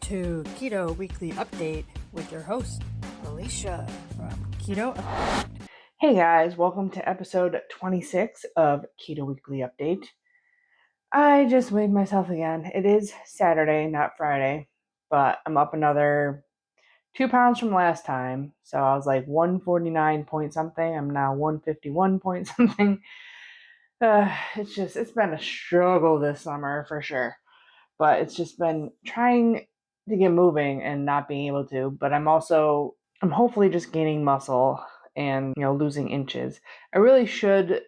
to Keto Weekly Update with your host, Alycia from Keto. Hey guys, welcome to episode 26 of Keto Weekly Update. I just weighed myself again. It is Saturday, not Friday, but I'm up another 2 pounds from last time. So I was like 149 point something. I'm now 151 point something. It's been a struggle this summer for sure. But it's just been trying to get moving and not being able to. But I'm hopefully just gaining muscle and, losing inches. I really should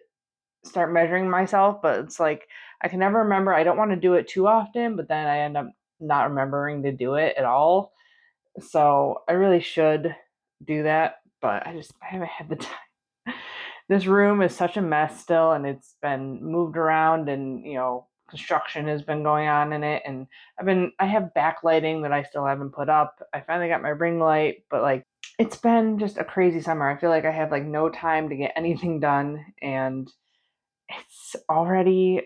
start measuring myself, but it's like I can never remember. I don't want to do it too often, but then I end up not remembering to do it at all. So I really should do that, but I haven't had the time. This room is such a mess still, and it's been moved around, and construction has been going on in it, and I have backlighting that I still haven't put up. I finally got my ring light, but like it's been just a crazy summer. I feel like I have like no time to get anything done, and it's already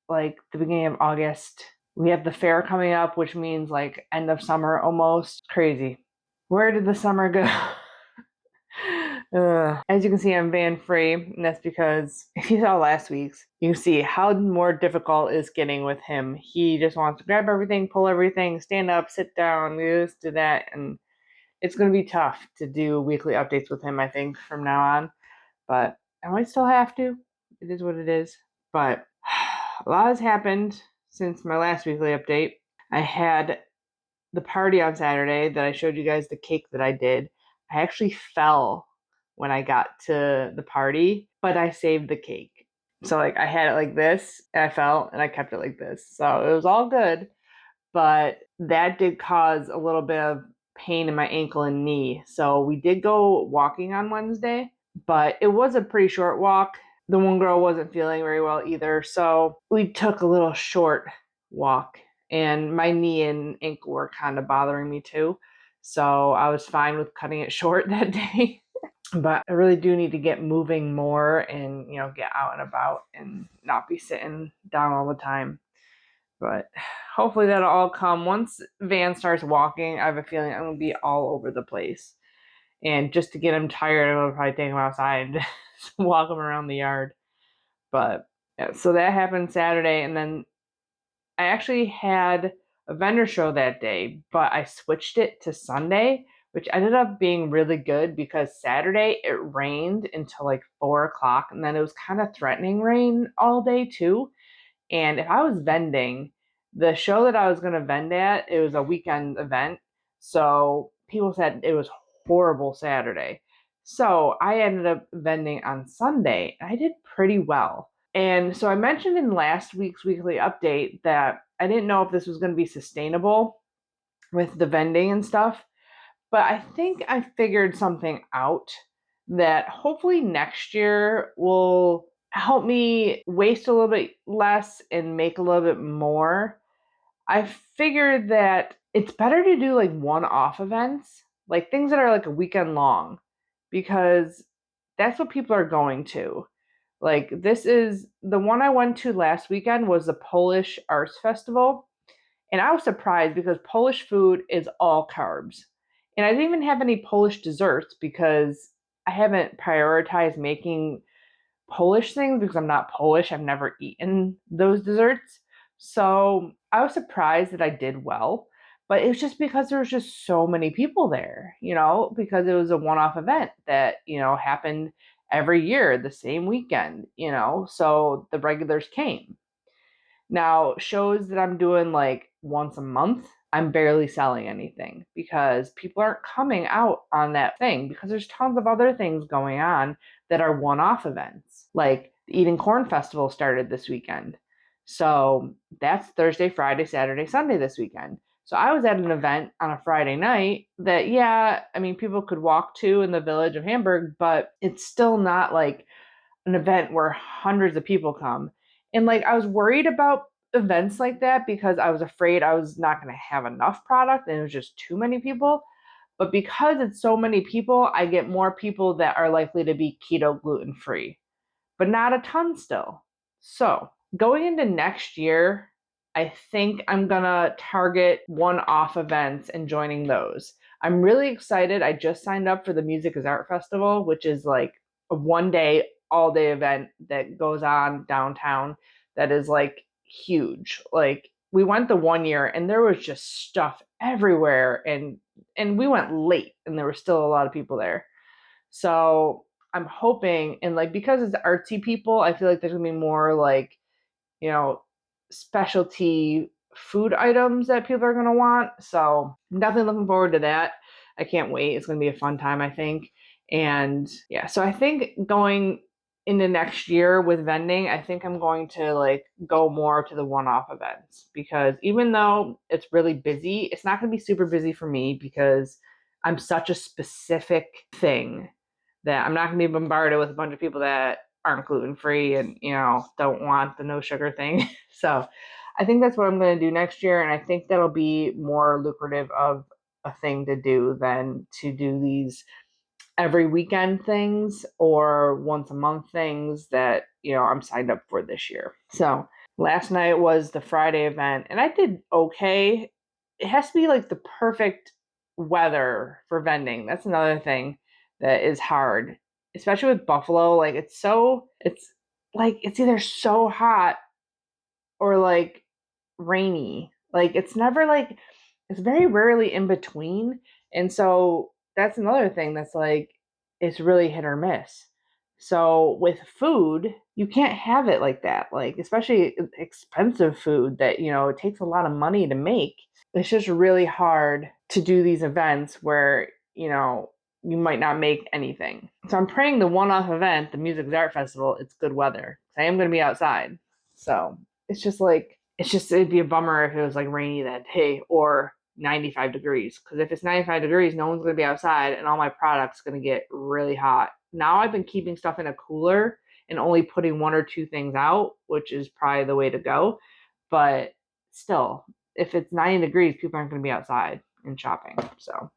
like the beginning of August. We have the fair coming up, which means like end of summer almost. Crazy. Where did the summer go? As you can see, I'm van free, and that's because if you saw last week's, you can see how more difficult it's getting with him. He just wants to grab everything, pull everything, stand up, sit down, do this, do that, and it's going to be tough to do weekly updates with him, I think, from now on. But I might still have to. It is what it is. But a lot has happened since my last weekly update. I had the party on Saturday that I showed you guys the cake that I did. I actually fell when I got to the party, but I saved the cake. So like I had it like this and I fell and I kept it like this. So it was all good, but that did cause a little bit of pain in my ankle and knee. So we did go walking on Wednesday, but it was a pretty short walk. The one girl wasn't feeling very well either, so we took a little short walk, and my knee and ankle were kind of bothering me too. So I was fine with cutting it short that day. But I really do need to get moving more and, get out and about and not be sitting down all the time. But hopefully that'll all come. Once Van starts walking, I have a feeling I'm going to be all over the place. And just to get him tired, I'm going to probably take him outside and just walk him around the yard. But yeah, so that happened Saturday. And then I actually had a vendor show that day, but I switched it to Sunday, which ended up being really good because Saturday it rained until like 4 o'clock. And then it was kind of threatening rain all day too. And if I was vending, the show that I was going to vend at, it was a weekend event. So people said it was horrible Saturday. So I ended up vending on Sunday. And I did pretty well. And so I mentioned in last week's weekly update that I didn't know if this was going to be sustainable with the vending and stuff. But I think I figured something out that hopefully next year will help me waste a little bit less and make a little bit more. I figured that it's better to do like one-off events, like things that are like a weekend long, because that's what people are going to. Like this is the one I went to last weekend was the Polish Arts Festival, and I was surprised because Polish food is all carbs. And I didn't even have any Polish desserts because I haven't prioritized making Polish things because I'm not Polish. I've never eaten those desserts. So I was surprised that I did well, but it was just because there was just so many people there, because it was a one-off event that, happened every year, the same weekend, so the regulars came. Now, shows that I'm doing like once a month, I'm barely selling anything because people aren't coming out on that thing because there's tons of other things going on that are one-off events. Like the Eating Corn Festival started this weekend. So that's Thursday, Friday, Saturday, Sunday this weekend. So I was at an event on a Friday night that, yeah, I mean, people could walk to in the village of Hamburg, but it's still not like an event where hundreds of people come. And like I was worried about events like that because I was afraid I was not going to have enough product and it was just too many people. But because it's so many people, I get more people that are likely to be keto gluten free, but not a ton still. So going into next year, I think I'm gonna target one-off events and joining those. I'm really excited. I just signed up for the Music is Art Festival, which is like a 1 day, all-day event that goes on downtown that is like huge. Like we went the 1 year and there was just stuff everywhere, and we went late and there were still a lot of people there. So I'm hoping, and like because it's artsy people, I feel like there's gonna be more like, you know, specialty food items that people are going to want. So I'm definitely looking forward to that. I can't wait. It's going to be a fun time, I think. And yeah, so I think going into next year with vending, I think I'm going to like go more to the one-off events, because even though it's really busy, it's not going to be super busy for me because I'm such a specific thing that I'm not going to be bombarded with a bunch of people that aren't gluten free and, you know, don't want the no sugar thing. So I think that's what I'm going to do next year. And I think that'll be more lucrative of a thing to do than to do these every weekend things or once a month things that, you know, I'm signed up for this year. So last night was the Friday event and I did okay. It has to be like the perfect weather for vending. That's another thing that is hard, especially with Buffalo. Like it's like it's either so hot or like rainy. Like it's never like, it's very rarely in between. And so that's another thing that's like, it's really hit or miss. So with food, you can't have it like that. Like especially expensive food that, you know, it takes a lot of money to make. It's just really hard to do these events where, you know, you might not make anything. So I'm praying the one-off event, the Music Art Festival, it's good weather. I am going to be outside. So it's just like, it'd be a bummer if it was like rainy that day or 95 degrees. Because if it's 95 degrees, no one's going to be outside and all my product's going to get really hot. Now I've been keeping stuff in a cooler and only putting one or two things out, which is probably the way to go. But still, if it's 90 degrees, people aren't going to be outside and shopping. So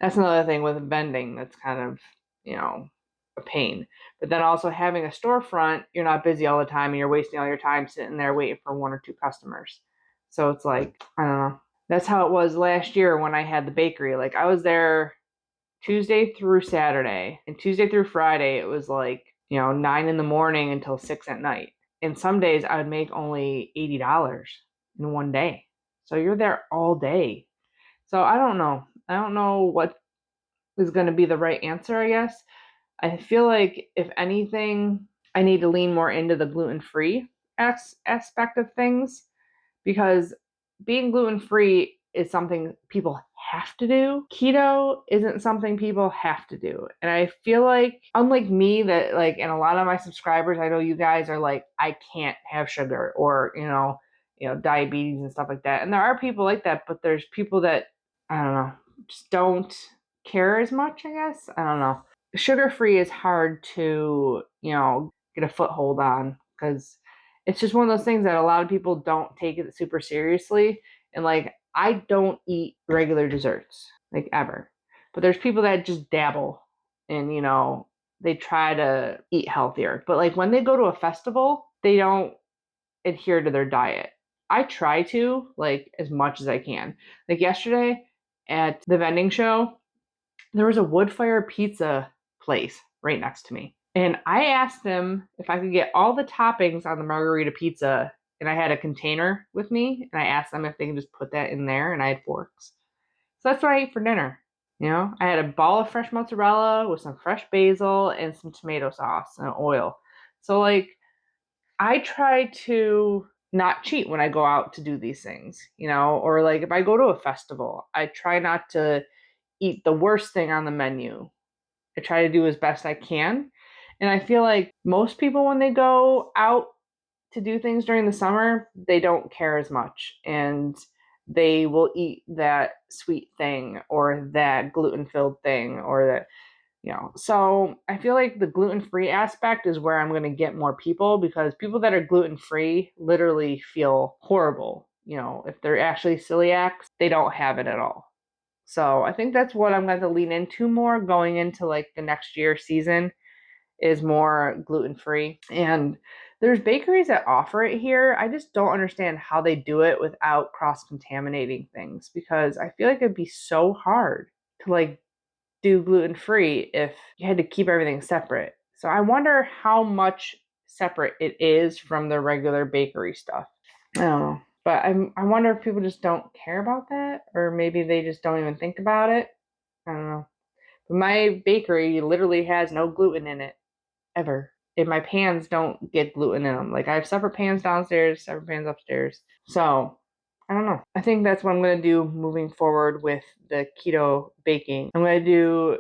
that's another thing with vending that's kind of, you know, a pain. But then also having a storefront, you're not busy all the time and you're wasting all your time sitting there waiting for one or two customers. So it's like, I don't know. That's how it was last year when I had the bakery. Like I was there Tuesday through Saturday, and Tuesday through Friday it was like, you know, 9 in the morning until 6 at night. And some days I would make only $80 in one day. So you're there all day. So I don't know. I don't know what is going to be the right answer, I guess. I feel like if anything, I need to lean more into the gluten-free aspect of things, because being gluten-free is something people have to do. Keto isn't something people have to do. And I feel like, unlike me, that like, and a lot of my subscribers, I know you guys are like, I can't have sugar, or, diabetes and stuff like that. And there are people like that, but there's people that, I don't know, just don't care as much, I guess. I don't know. Sugar free is hard to, get a foothold on, because it's just one of those things that a lot of people don't take it super seriously. And like, I don't eat regular desserts, like ever. But there's people that just dabble and, they try to eat healthier. But like when they go to a festival, they don't adhere to their diet. I try to, like, as much as I can. Like yesterday at the vending show, there was a wood fire pizza place right next to me. And I asked them if I could get all the toppings on the margarita pizza, and I had a container with me, and I asked them if they could just put that in there, and I had forks. So that's what I ate for dinner. I had a ball of fresh mozzarella with some fresh basil and some tomato sauce and oil. So like, I try to not cheat when I go out to do these things, or like if I go to a festival, I try not to eat the worst thing on the menu. I try to do as best I can. And I feel like most people, when they go out to do things during the summer, they don't care as much. And they will eat that sweet thing or that gluten filled thing or that, So I feel like the gluten free aspect is where I'm going to get more people, because people that are gluten free literally feel horrible. If they're actually celiacs, they don't have it at all. So I think that's what I'm going to lean into more going into like the next year season, is more gluten free. And There's bakeries that offer it here. I just don't understand how they do it without cross-contaminating things, because I feel like it'd be so hard to like do gluten-free if you had to keep everything separate. So I wonder how much separate it is from the regular bakery stuff. I don't know. But I wonder if people just don't care about that, or maybe they just don't even think about it. I don't know. But my bakery literally has no gluten in it ever. And my pans don't get gluten in them. Like, I have separate pans downstairs, separate pans upstairs. So I don't know. I think that's what I'm going to do moving forward with the keto baking. I'm going to do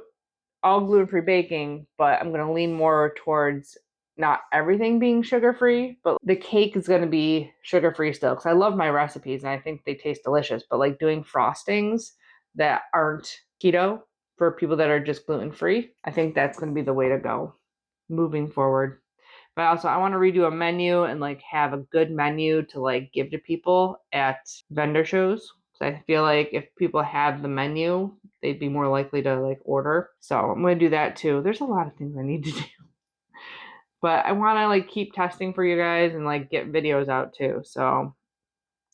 all gluten-free baking, but I'm going to lean more towards not everything being sugar-free, but the cake is going to be sugar-free still, because I love my recipes and I think they taste delicious. But like doing frostings that aren't keto for people that are just gluten-free, I think that's going to be the way to go moving forward. But also, I want to redo a menu and like have a good menu to like give to people at vendor shows. So I feel like if people have the menu, they'd be more likely to like order. So I'm going to do that too. There's a lot of things I need to do. But I want to like keep testing for you guys and like get videos out too. So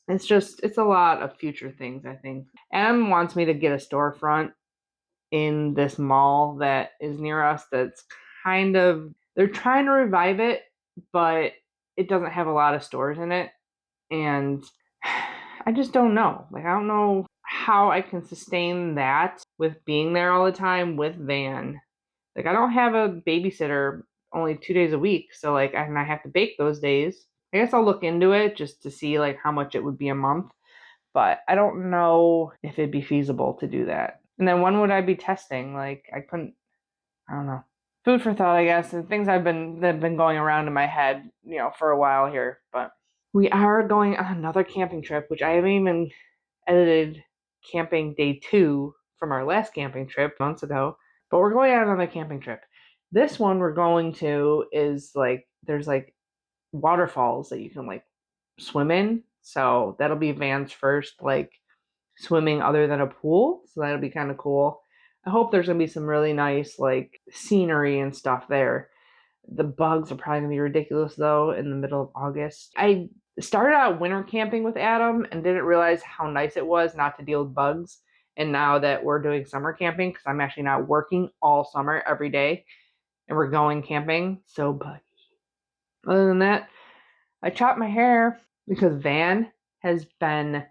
it's a lot of future things, I think. Adam wants me to get a storefront in this mall that is near us that's kind of, they're trying to revive it, but it doesn't have a lot of stores in it. And I just don't know. Like, I don't know how I can sustain that with being there all the time with Van. Like, I don't have a babysitter only 2 days a week. So, like, and I have to bake those days. I guess I'll look into it just to see, like, how much it would be a month. But I don't know if it'd be feasible to do that. And then when would I be testing? Like, I don't know. Food for thought, I guess, and things that have been going around in my head, for a while here. But we are going on another camping trip, which I haven't even edited camping day 2 from our last camping trip months ago. But we're going on another camping trip. This one we're going to is like, there's like waterfalls that you can like swim in. So that'll be Van's first like swimming other than a pool. So that'll be kind of cool. I hope there's going to be some really nice like scenery and stuff there. The bugs are probably going to be ridiculous though in the middle of August. I started out winter camping with Adam and didn't realize how nice it was not to deal with bugs. And now that we're doing summer camping, because I'm actually not working all summer every day, and we're going camping, so buggy. Other than that, I chopped my hair because Van has been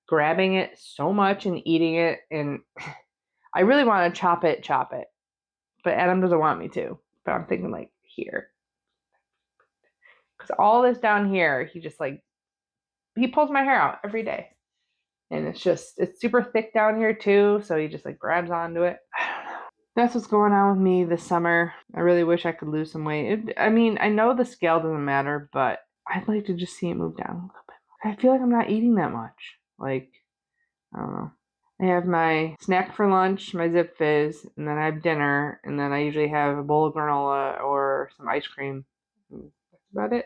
grabbing it so much and eating it, and I really want to chop it, but Adam doesn't want me to. But I'm thinking like here, because all this down here, he pulls my hair out every day, and it's super thick down here too. So he just like grabs onto it. I don't know. That's what's going on with me this summer. I really wish I could lose some weight. I mean, I know the scale doesn't matter, but I'd like to just see it move down a little bit. I feel like I'm not eating that much. Like, I don't know. I have my snack for lunch, my Zip Fizz, and then I have dinner, and then I usually have a bowl of granola or some ice cream. That's about it.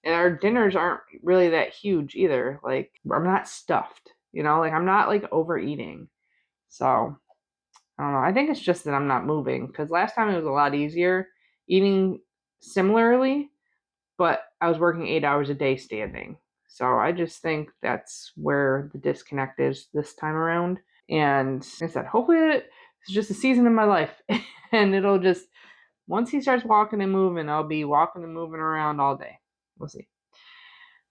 And our dinners aren't really that huge either. Like, I'm not stuffed, like I'm not like overeating. So, I don't know. I think it's just that I'm not moving, because last time it was a lot easier eating similarly, but I was working 8 hours a day standing. So I just think that's where the disconnect is this time around. And like I said, hopefully it's just a season in my life. And it'll just, once he starts walking and moving, I'll be walking and moving around all day. We'll see.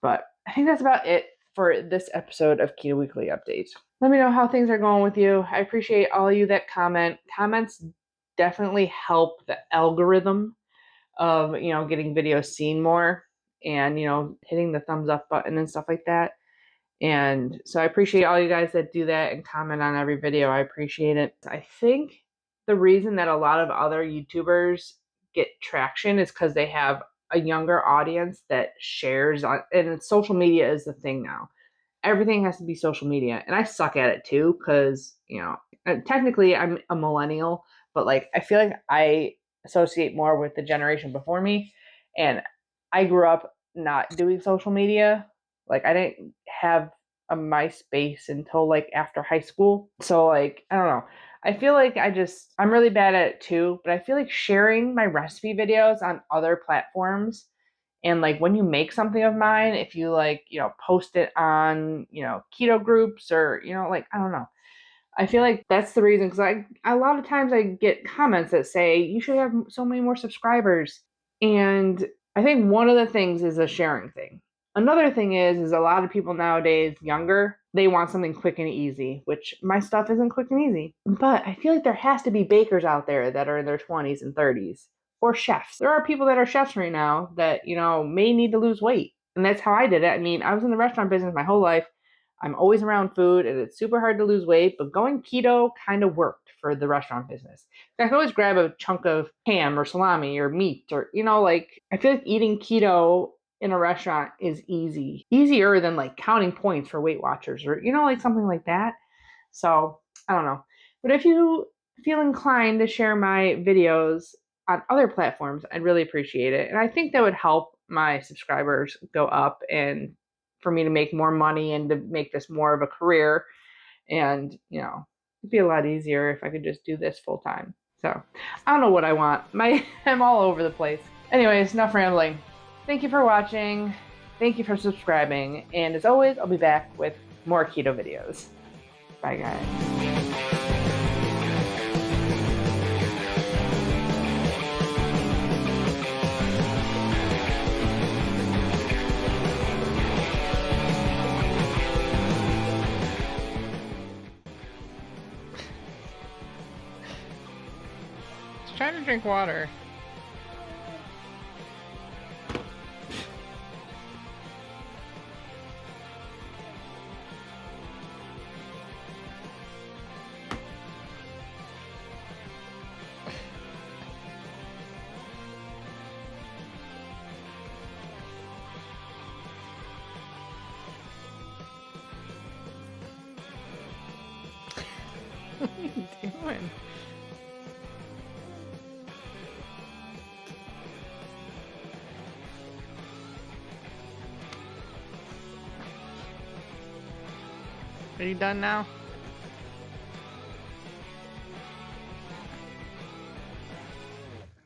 But I think that's about it for this episode of Keto Weekly Update. Let me know how things are going with you. I appreciate all of you that comment. Comments definitely help the algorithm of, getting videos seen more, and, hitting the thumbs up button and stuff like that. And so I appreciate all you guys that do that and comment on every video. I appreciate it. I think the reason that a lot of other YouTubers get traction is because they have a younger audience that shares on, and social media is the thing now. Everything has to be social media, and I suck at it too, because technically I'm a millennial, but like I feel like I associate more with the generation before me, and I grew up not doing social media. Like, I didn't have a MySpace until like after high school. So like, I don't know. I feel like I'm really bad at it too, but I feel like sharing my recipe videos on other platforms And like when you make something of mine, if you like, post it on, keto groups or, like, I don't know. I feel like that's the reason, because a lot of times I get comments that say you should have so many more subscribers. And I think one of the things is a sharing thing. Another thing is a lot of people nowadays, younger, they want something quick and easy, which my stuff isn't quick and easy. But I feel like there has to be bakers out there that are in their 20s and 30s, or chefs. There are people that are chefs right now that, may need to lose weight. And that's how I did it. I mean, I was in the restaurant business my whole life. I'm always around food and it's super hard to lose weight, but going keto kind of worked for the restaurant business. I can always grab a chunk of ham or salami or meat or, like, I feel like eating keto in a restaurant is easier than like counting points for Weight Watchers or, like something like that. So I don't know. But if you feel inclined to share my videos on other platforms, I'd really appreciate it. And I think that would help my subscribers go up and for me to make more money and to make this more of a career. And, it'd be a lot easier if I could just do this full time. So I don't know what I want. I'm all over the place. Anyways, enough rambling. Thank you for watching. Thank you for subscribing. And as always, I'll be back with more keto videos. Bye, guys. Trying to drink water. What are you doing? Are you done now?